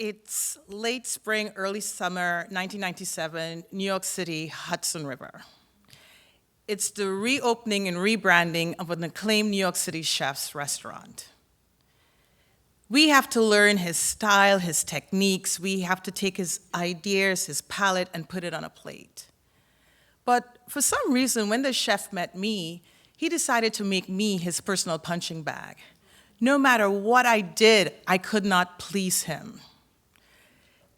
It's late spring, early summer, 1997, New York City, Hudson River. It's the reopening and rebranding of an acclaimed New York City chef's restaurant. We have to learn his style, his techniques. We have to take his ideas, his palette, and put it on a plate. But for some reason, when the chef met me, he decided to make me his personal punching bag. No matter what I did, I could not please him.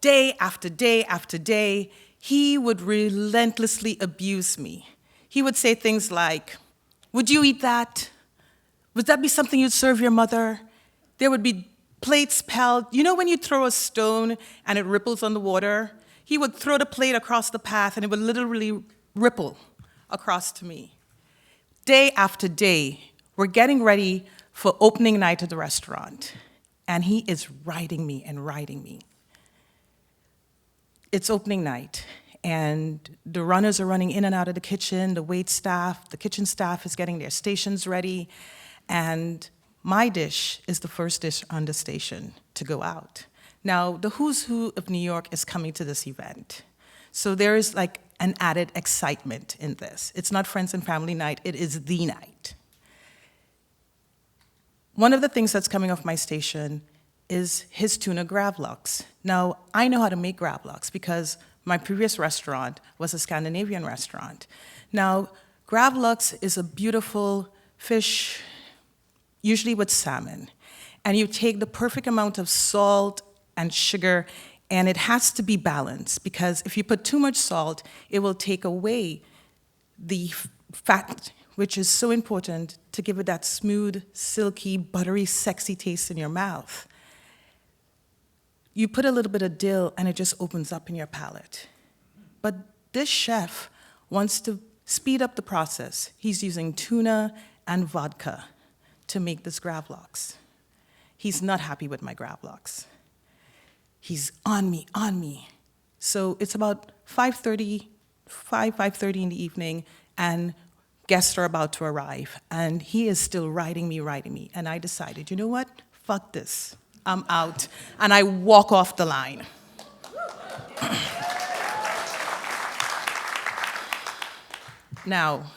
Day after day after day, he would relentlessly abuse me. He would say things like, "Would you eat that? Would that be something you'd serve your mother?" There would be plates piled. You know when you throw a stone and it ripples on the water? He would throw the plate across the path and it would literally ripple across to me. Day after day, we're getting ready for opening night of the restaurant, and he is riding me and riding me. It's opening night, and the runners are running in and out of the kitchen, the wait staff, the kitchen staff is getting their stations ready, and my dish is the first dish on the station to go out. Now, the who's who of New York is coming to this event, so there is like an added excitement in this. It's not friends and family night, it is the night. One of the things that's coming off my station is his tuna gravlax. Now, I know how to make gravlax because my previous restaurant was a Scandinavian restaurant. Now, gravlax is a beautiful fish, usually with salmon, and you take the perfect amount of salt and sugar, and it has to be balanced because if you put too much salt, it will take away the fat, which is so important to give it that smooth, silky, buttery, sexy taste in your mouth. You put a little bit of dill and it just opens up in your palate. But this chef wants to speed up the process. He's using tuna and vodka to make this gravlax. He's not happy with my gravlax. He's on me. So it's about 5:30 in the evening, and guests are about to arrive, and he is still riding me. And I decided, you know what? Fuck this. I'm out, and I walk off the line. Now,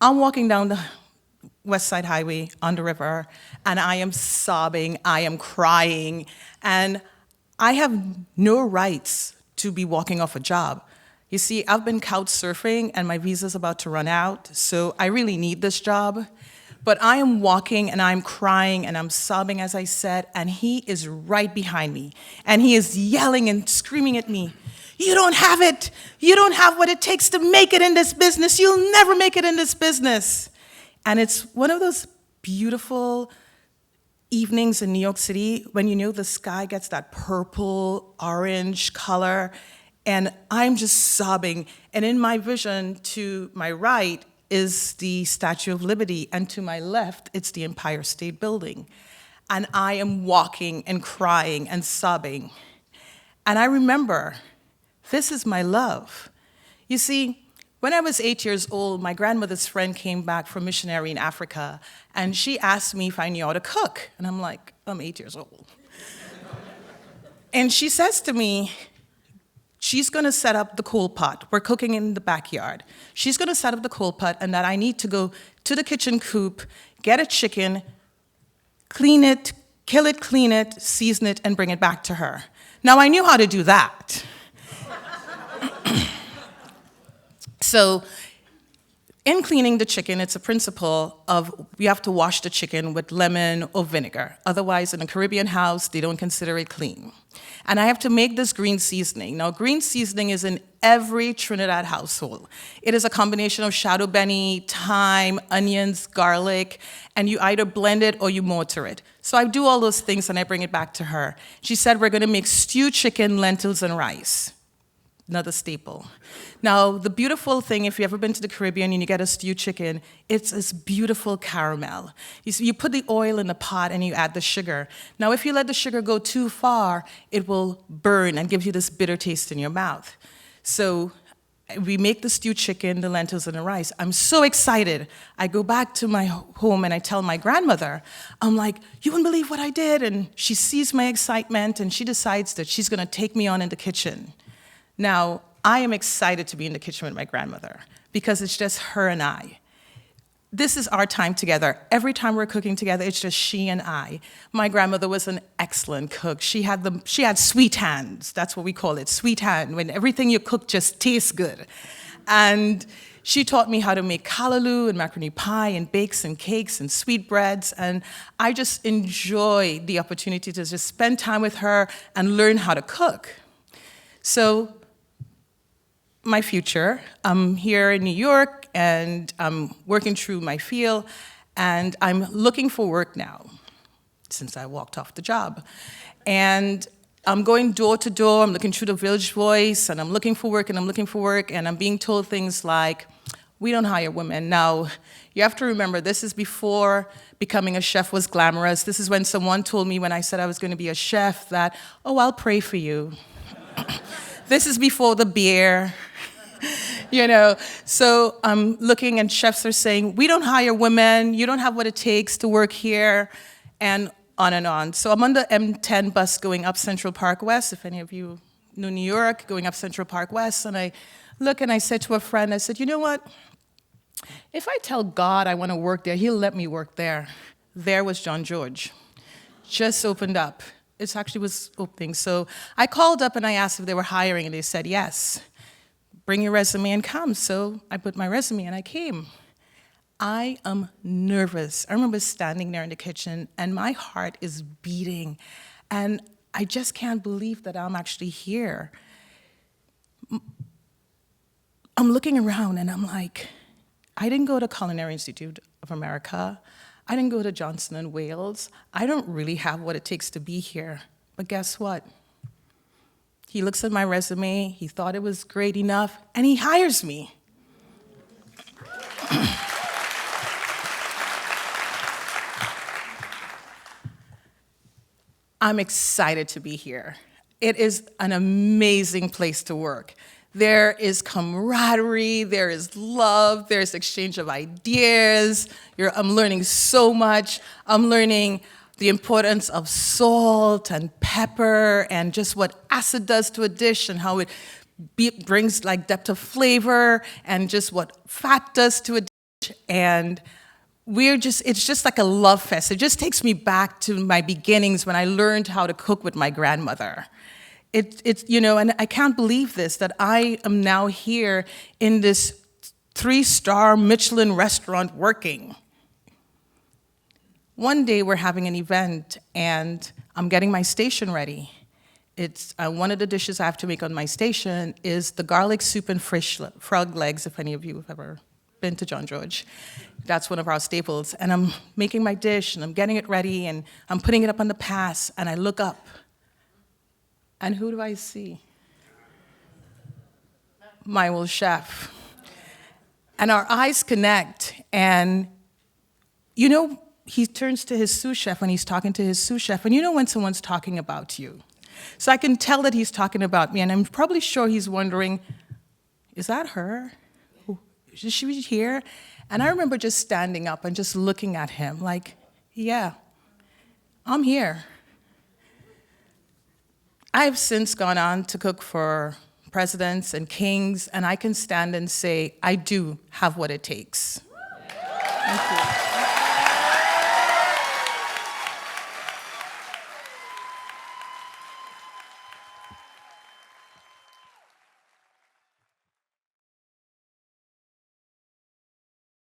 I'm walking down the West Side Highway on the river, and I am sobbing, I am crying, and I have no rights to be walking off a job. You see, I've been couch surfing, and my visa's about to run out, so I really need this job. But I am walking and I'm crying and I'm sobbing, as I said, and he is right behind me. And he is yelling and screaming at me, "You don't have it. You don't have what it takes to make it in this business. You'll never make it in this business." And it's one of those beautiful evenings in New York City when you know the sky gets that purple, orange color, and I'm just sobbing. And in my vision to my right is the Statue of Liberty, and to my left, it's the Empire State Building. And I am walking and crying and sobbing. And I remember, this is my love. You see, when I was 8 years old, my grandmother's friend came back from missionary in Africa, and she asked me if I knew how to cook. And I'm like, I'm 8 years old. And she says to me, she's gonna set up the coal pot. We're cooking in the backyard. She's gonna set up the coal pot, and that I need to go to the kitchen coop, get a chicken, clean it, kill it, clean it, season it, and bring it back to her. Now, I knew how to do that. So, in cleaning the chicken, it's a principle of we have to wash the chicken with lemon or vinegar. Otherwise, in a Caribbean house, they don't consider it clean. And I have to make this green seasoning. Now, green seasoning is in every Trinidad household. It is a combination of shadow benny, thyme, onions, garlic, and you either blend it or you mortar it. So I do all those things and I bring it back to her. She said, we're gonna make stewed chicken, lentils, and rice. Another staple. Now, the beautiful thing, if you've ever been to the Caribbean and you get a stewed chicken, it's this beautiful caramel. You see, you put the oil in the pot and you add the sugar. Now, if you let the sugar go too far, it will burn and give you this bitter taste in your mouth. So We make the stewed chicken, the lentils, and the rice. I'm so excited. I go back to my home and I tell my grandmother, I'm like, you wouldn't believe what I did. And she sees my excitement and she decides that she's gonna take me on in the kitchen. Now, I am excited to be in the kitchen with my grandmother because it's just her and I. This is our time together. Every time we're cooking together, it's just she and I. My grandmother was an excellent cook. She had sweet hands. That's what we call it, sweet hand, when everything you cook just tastes good. And she taught me how to make callaloo and macaroni pie and bakes and cakes and sweetbreads. And I just enjoy the opportunity to just spend time with her and learn how to cook. So my future, I'm here in New York and I'm working through my field and I'm looking for work now since I walked off the job. And I'm going door to door, I'm looking through the Village Voice and I'm looking for work and I'm looking for work and I'm being told things like, we don't hire women. Now, you have to remember, this is before becoming a chef was glamorous. This is when someone told me when I said I was going to be a chef that, oh, I'll pray for you. This is before the beer. So I'm looking and chefs are saying, we don't hire women, you don't have what it takes to work here, and on and on. So I'm on the M10 bus going up Central Park West, if any of you know New York, going up Central Park West, and I look and I said to a friend, I said, you know what? If I tell God I want to work there, he'll let me work there. There was John George. Just opened up. It actually was opening. So I called up and I asked if they were hiring, and they said yes. Bring your resume and come. So I put my resume and I came. I am nervous. I remember standing there in the kitchen and my heart is beating and I just can't believe that I'm actually here. I'm looking around and I'm like, I didn't go to Culinary Institute of America. I didn't go to Johnson & Wales. I don't really have what it takes to be here. But guess what? He looks at my resume, he thought it was great enough, and he hires me. I'm excited to be here. It is an amazing place to work. There is camaraderie, there is love, there's exchange of ideas. I'm learning so much. I'm learning the importance of salt and pepper and just what acid does to a dish and how it brings like depth of flavor and just what fat does to a dish. And it's just like a love fest. It just takes me back to my beginnings when I learned how to cook with my grandmother. And I can't believe this, that I am now here in this 3-star Michelin restaurant working. One day we're having an event and I'm getting my station ready. It's one of the dishes I have to make on my station is the garlic soup and frog legs, if any of you have ever been to John George. That's one of our staples. And I'm making my dish and I'm getting it ready and I'm putting it up on the pass and I look up. And who do I see? My old chef. And our eyes connect and he turns to his sous chef when he's talking to his sous chef, and when someone's talking about you. So I can tell that he's talking about me, and I'm probably sure he's wondering, is that her? Is she here? And I remember just standing up and just looking at him like, yeah, I'm here. I've since gone on to cook for presidents and kings, and I can stand and say, I do have what it takes. Thank you.